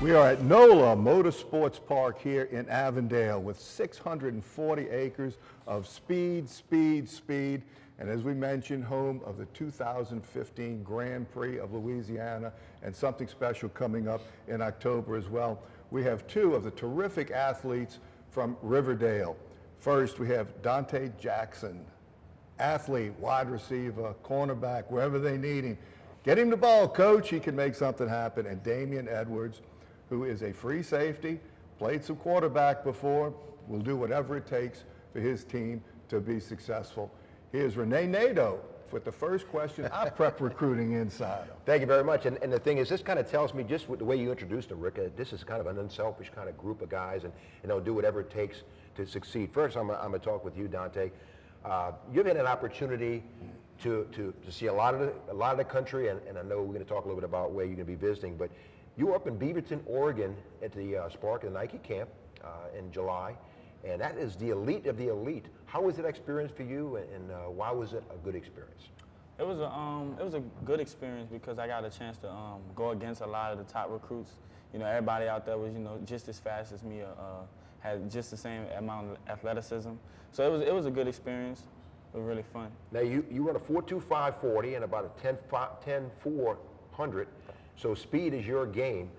We are at NOLA Motorsports Park here in Avondale with 640 acres of speed, and as we mentioned, home of the 2015 Grand Prix of Louisiana and something special coming up in October as well. We have two of the terrific athletes from Riverdale. First, we have Dante Jackson, athlete, wide receiver, cornerback, wherever they need him. Get him the ball, coach. He can make something happen. And Damian Edwards, who is a free safety, played some quarterback before, will do whatever it takes for his team to be successful. Here's Renee Nadeau with the first question, our prep recruiting insider. Thank you very much. And the thing is, this kind of tells me, just with the way you introduced them, Rick, this is kind of an unselfish kind of group of guys, and they'll do whatever it takes to succeed. First, I'm going to talk with you, Dante. You've had an opportunity to see a lot of the country, and I know we're going to talk a little bit about where you're going to be visiting, but you were up in Beaverton, Oregon at the Spark and Nike camp in July, and that is the elite of the elite. How was that experience for you, and why was it a good experience? It was a good experience because I got a chance to go against a lot of the top recruits. You know, everybody out there was, just as fast as me, had just the same amount of athleticism. So it was a good experience. It was really fun. Now you run a 4.25 40 and about a 10.400. So speed is your game.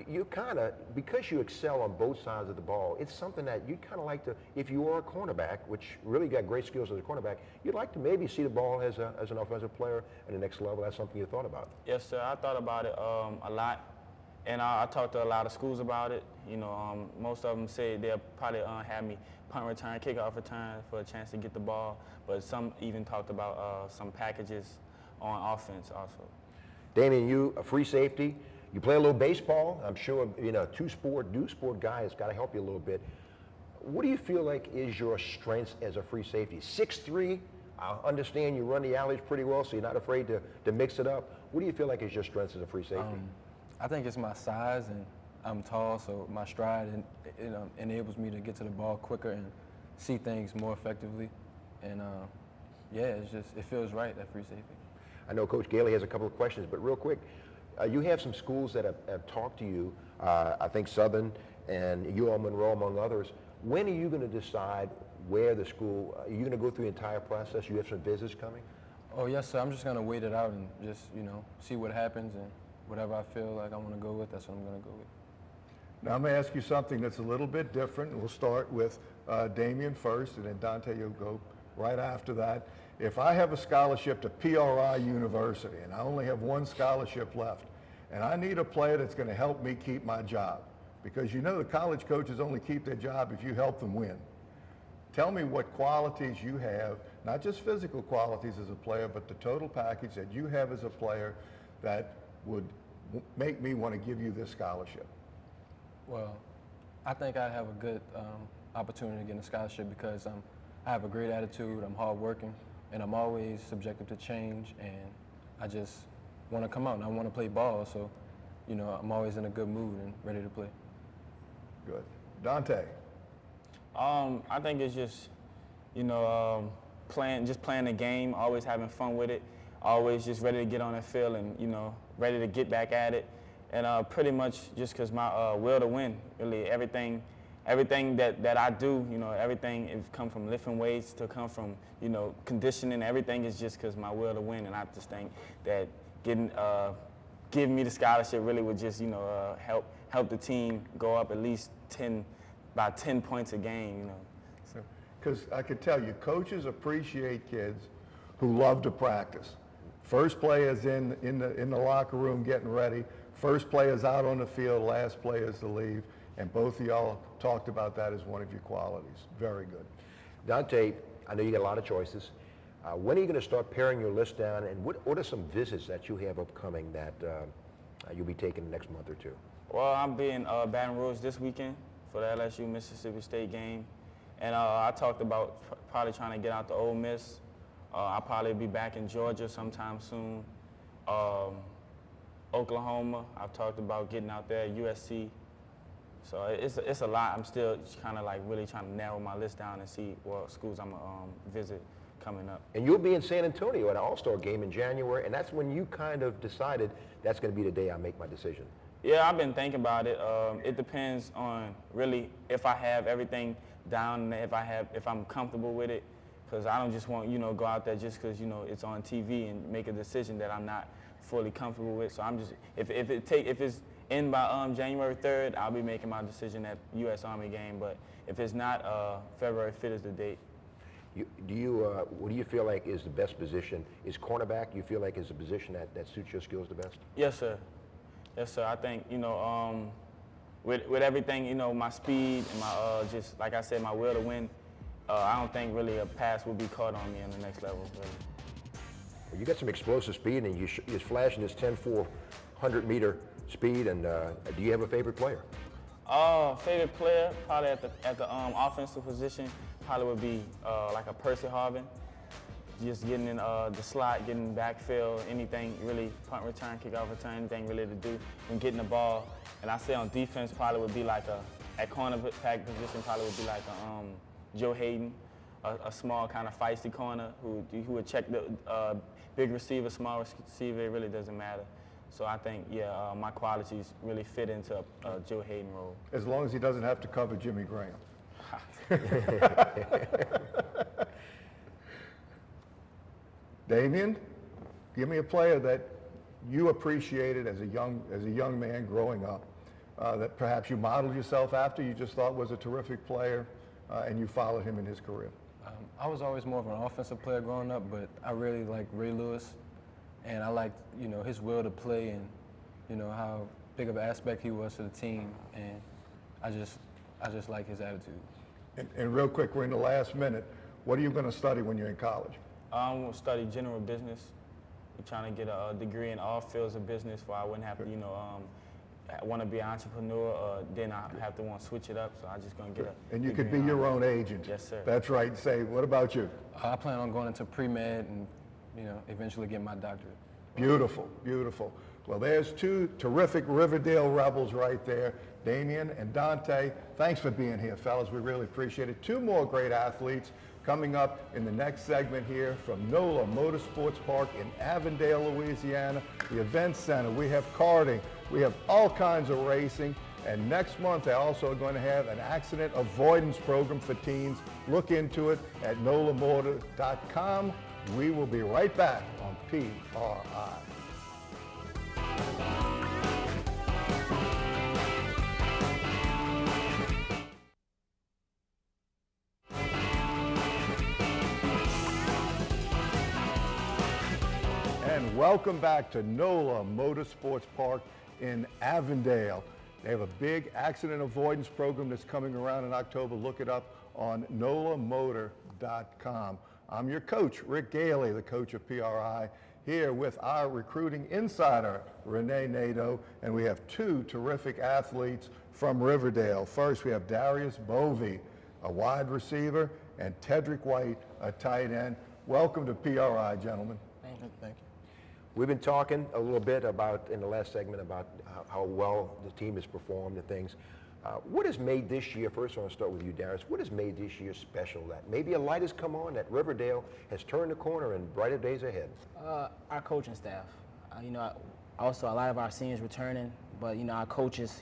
You kind of, because you excel on both sides of the ball, it's something that you kind of like to, if you are a cornerback, which really got great skills as a cornerback, you'd like to maybe see the ball as an offensive player at the next level. That's something you thought about. Yes, sir. I thought about it a lot, and I talked to a lot of schools about it. Most of them say they'll probably have me punt return, kickoff return for a chance to get the ball, but some even talked about some packages on offense also. Damian, you a free safety. You play a little baseball. I'm sure two sport guy has got to help you a little bit. What do you feel like is your strengths as a free safety? 6'3". I understand you run the alleys pretty well, so you're not afraid to mix it up. What do you feel like is your strengths as a free safety? I think it's my size, and I'm tall, so my stride enables me to get to the ball quicker and see things more effectively. And yeah, it feels right at free safety. I know Coach Gailey has a couple of questions, but real quick, you have some schools that have talked to you, I think Southern and UL Monroe, among others. When are you going to decide where the school, are you going to go through the entire process? You have some visits coming? Oh, yes, sir. I'm just going to wait it out and just, see what happens, and whatever I feel like I want to go with, that's what I'm going to go with. Now I'm going to ask you something that's a little bit different. We'll start with Damian first, and then Dante, you'll go right after that. If I have a scholarship to PRI University, and I only have one scholarship left, and I need a player that's going to help me keep my job, because the college coaches only keep their job if you help them win. Tell me what qualities you have, not just physical qualities as a player, but the total package that you have as a player that would make me want to give you this scholarship. Well, I think I have a good opportunity to get a scholarship because I have a great attitude, I'm hardworking, and I'm always subjective to change, and I just want to come out and I want to play ball, so I'm always in a good mood and ready to play. Good. Dante? I think it's just, playing the game, always having fun with it, always just ready to get on the field and, ready to get back at it. And pretty much just because my will to win, really everything that I do, everything is come from lifting weights to come from, conditioning. Everything is just because my will to win. And I just think that giving me the scholarship really would just, help the team go up at least about 10 points a game, Because I could tell you, coaches appreciate kids who love to practice. First play is in the locker room getting ready. First play is out on the field. Last play is to leave. And both of y'all talked about that as one of your qualities. Very good. Dante, I know you got a lot of choices. When are you going to start paring your list down, and what are some visits that you have upcoming that you'll be taking the next month or two? Well, I'm being Baton Rouge this weekend for the LSU Mississippi State game. And I talked about probably trying to get out to Ole Miss. I'll probably be back in Georgia sometime soon. Oklahoma, I've talked about getting out there, USC. So it's a lot. I'm still kind of like really trying to narrow my list down and see what schools I'm going to visit coming up. And you'll be in San Antonio at an All-Star game in January, and that's when you kind of decided that's going to be the day I make my decision. Yeah, I've been thinking about it. It depends on really if I have everything down and if I'm comfortable with it. Because I don't just want, go out there just because, it's on TV and make a decision that I'm not fully comfortable with. So I'm just, if it's in by January 3rd, I'll be making my decision at U.S. Army game. But if it's not, February 5th is the date. What do you feel like is the best position? Is cornerback, you feel like is a position that suits your skills the best? Yes, sir. Yes, sir. I think, with everything, my speed and my, just like I said, my will to win, I don't think really a pass will be caught on me on the next level, really. Well, you got some explosive speed, and you're flashing this 10-4 100-meter speed. And do you have a favorite player? Favorite player, probably at the offensive position, probably would be like a Percy Harvin. Just getting in the slot, getting backfield, anything really, punt return, kickoff return, anything really to do, and getting the ball. And I say on defense probably would be like at cornerback position probably would be like Joe Hayden, a small kind of feisty corner who would check the big receiver, small receiver, it really doesn't matter. So I think, my qualities really fit into a Joe Hayden role. As long as he doesn't have to cover Jimmy Graham. Damian, give me a player that you appreciated as a young man growing up, that perhaps you modeled yourself after, you just thought was a terrific player, and you followed him in his career. I was always more of an offensive player growing up, but I really liked Ray Lewis, and I liked, his will to play and, how big of an aspect he was to the team, and I just like his attitude. And real quick, we're in the last minute. What are you going to study when you're in college? I'm going to study general business. I'm trying to get a degree in all fields of business so I wouldn't have to, want to be an entrepreneur, then I have to want to switch it up, so I'm just going to get a And you could be degree in your all. own agent. Yes, sir. That's right. Say, what about you? I plan on going into pre-med and, eventually getting my doctorate. Beautiful, beautiful. Well, there's two terrific Riverdale Rebels right there, Damian and Dante. Thanks for being here, fellas. We really appreciate it. Two more great athletes coming up in the next segment here from NOLA Motorsports Park in Avondale, Louisiana, the Event Center. We have karting. We have all kinds of racing. And next month, they're also going to have an accident avoidance program for teens. Look into it at nolamotor.com. We will be right back on PRI. And welcome back to NOLA Motorsports Park in Avondale. They have a big accident avoidance program that's coming around in October. Look it up on nolamotor.com. I'm your coach, Rick Gailey, the coach of PRI, here with our recruiting insider, Renee Nadeau, and we have two terrific athletes from Riverdale. First, we have Darius Bovee, a wide receiver, and Tedrick White, a tight end. Welcome to PRI, gentlemen. Thank you. Thank you. We've been talking a little bit about, in the last segment, about how well the team has performed and things. What has made this year, first I want to start with you, Darius, what has made this year special that maybe a light has come on, that Riverdale has turned the corner and brighter days ahead? Our coaching staff. Also a lot of our seniors returning, but, our coaches,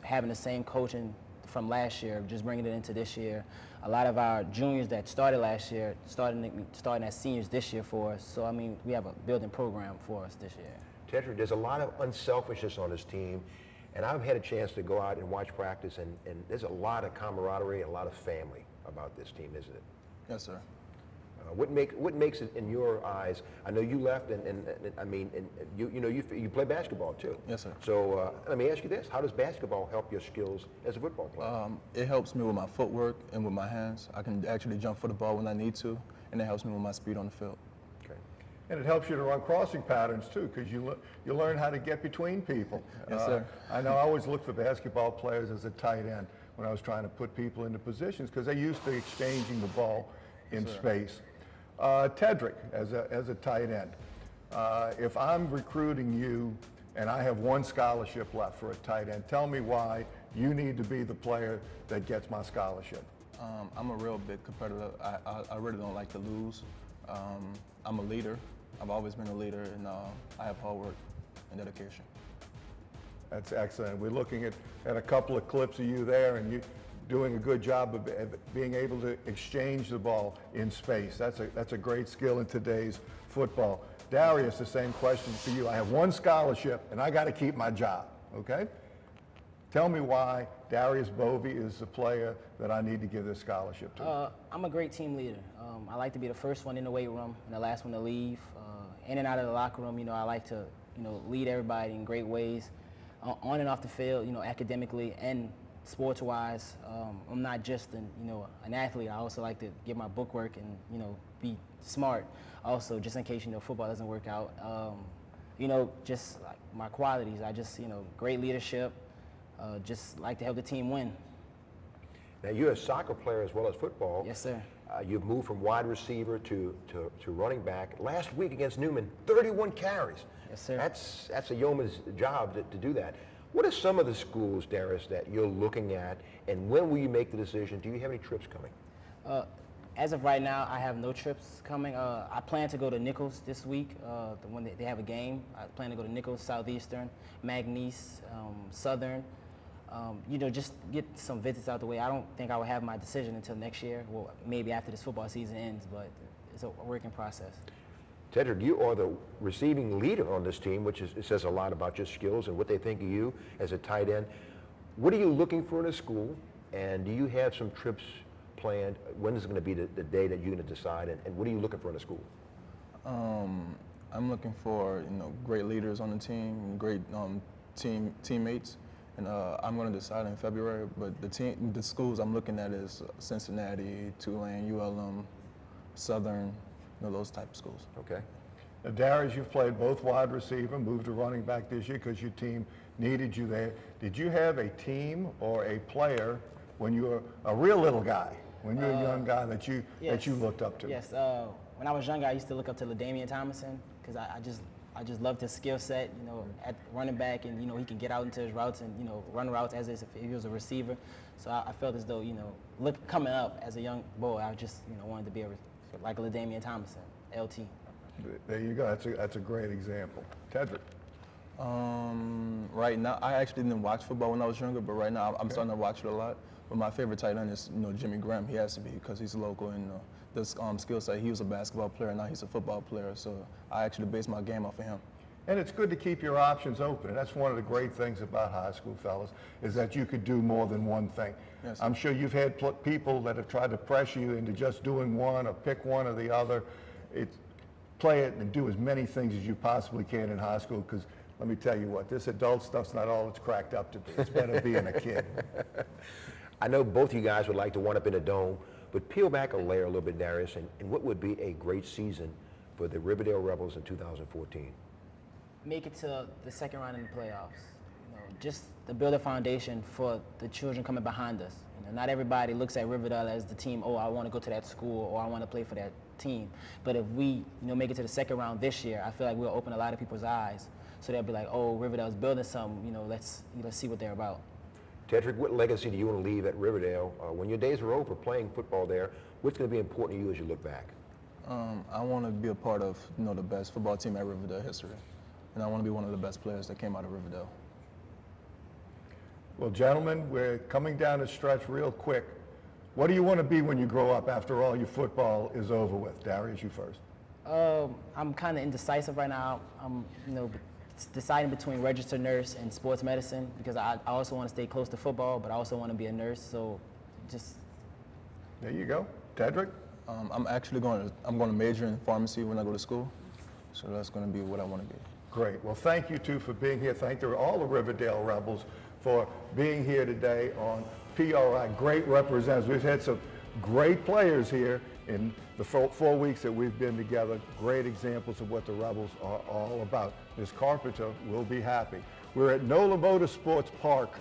having the same coaching from last year, just bringing it into this year. A lot of our juniors that started last year, starting as seniors this year for us. So, we have a building program for us this year. Tedrick, there's a lot of unselfishness on this team, and I've had a chance to go out and watch practice, and there's a lot of camaraderie and a lot of family about this team, isn't it? Yes, sir. What makes it, in your eyes? I know you left, and you play basketball too. Yes, sir. So let me ask you this: how does basketball help your skills as a football player? It helps me with my footwork and with my hands. I can actually jump for the ball when I need to, and it helps me with my speed on the field. Okay. And it helps you to run crossing patterns too, because you learn how to get between people. Yes, sir. I know I always look for basketball players as a tight end when I was trying to put people into positions, because they're used to exchanging the ball in space. Tedrick, as a tight end, if I'm recruiting you and I have one scholarship left for a tight end, tell me why you need to be the player that gets my scholarship. I'm a real big competitor. I really don't like to lose. I'm a leader. I've always been a leader, and I have hard work and dedication. That's excellent. We're looking at a couple of clips of you there, and you doing a good job of being able to exchange the ball in space. That's a great skill in today's football. Darius, the same question for you. I have one scholarship, and I got to keep my job, okay? Tell me why Darius Bovey is the player that I need to give this scholarship to. I'm a great team leader. I like to be the first one in the weight room and the last one to leave. In and out of the locker room, I like to, lead everybody in great ways. On and off the field, academically and sports-wise. I'm not just an athlete. I also like to get my book work and, be smart. Also, just in case, football doesn't work out. Just like my qualities. I just, great leadership. Just like to help the team win. Now, you're a soccer player as well as football. Yes, sir. You've moved from wide receiver to running back. Last week against Newman, 31 carries. Yes, sir. That's a yeoman's job to do that. What are some of the schools, Darius, that you're looking at, and when will you make the decision? Do you have any trips coming? As of right now, I have no trips coming. I plan to go to Nichols this week, when they have a game. I plan to go to Nichols, Southeastern, McNeese, Southern. Just get some visits out the way. I don't think I will have my decision until next year. Well, maybe after this football season ends, but it's a working process. Tedrick, you are the receiving leader on this team, which it says a lot about your skills and what they think of you as a tight end. What are you looking for in a school, and do you have some trips planned? When is it going to be the day that you're going to decide, and what are you looking for in a school? I'm looking for great leaders on the team, great teammates, and I'm going to decide in February. But the schools I'm looking at is Cincinnati, Tulane, ULM, Southern, those type of schools. Okay. Now, Darius, you've played both wide receiver, moved to running back this year because your team needed you there. Did you have a team or a player when you were a real little guy, when you were a young guy that you looked up to? Yes. When I was younger, I used to look up to LaDainian Tomlinson because I just loved his skill set. At running back, and he can get out into his routes and run routes as if he was a receiver. So I felt as though coming up as a young boy, I just wanted to be like LaDainian Tomlinson, LT. There you go. That's a great example. Tedrick. Right now, I actually didn't watch football when I was younger, but right now I'm starting to watch it a lot. But my favorite tight end is Jimmy Graham. He has to be because he's local and this skill set. He was a basketball player, now he's a football player. So I actually base my game off of him. And it's good to keep your options open. And that's one of the great things about high school, fellas, is that you could do more than one thing. Yes. I'm sure you've had people that have tried to pressure you into just doing one or pick one or the other. Play it and do as many things as you possibly can in high school, because let me tell you what, this adult stuff's not all it's cracked up to be. It's better being a kid. I know both you guys would like to wind up in a dome, but peel back a layer a little bit, Darius, and what would be a great season for the Riverdale Rebels in 2014? Make it to the second round in the playoffs. Just to build a foundation for the children coming behind us. Not everybody looks at Riverdale as the team, oh, I want to go to that school or I want to play for that team. But if we make it to the second round this year, I feel like we'll open a lot of people's eyes. So they'll be like, oh, Riverdale's building something, let's see what they're about. Tedrick, what legacy do you want to leave at Riverdale? When your days are over playing football there, what's going to be important to you as you look back? I want to be a part of the best football team at Riverdale history. And I want to be one of the best players that came out of Riverdale. Well, gentlemen, we're coming down the stretch real quick. What do you want to be when you grow up after all your football is over with? Darius, you first. I'm kind of indecisive right now. I'm, deciding between registered nurse and sports medicine because I also want to stay close to football, but I also want to be a nurse. So, just. There you go, Tedrick. I'm going to major in pharmacy when I go to school. So that's going to be what I want to be. Great. Well, thank you two for being here. Thank you to all the Riverdale Rebels for being here today on PRI. Great representatives. We've had some great players here in the 4 weeks that we've been together. Great examples of what the Rebels are all about. Ms. Carpenter will be happy. We're at NOLA Motorsports Park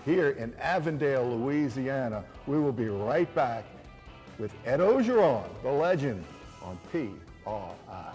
here in Avondale, Louisiana. We will be right back with Ed Ogeron, the legend, on PRI.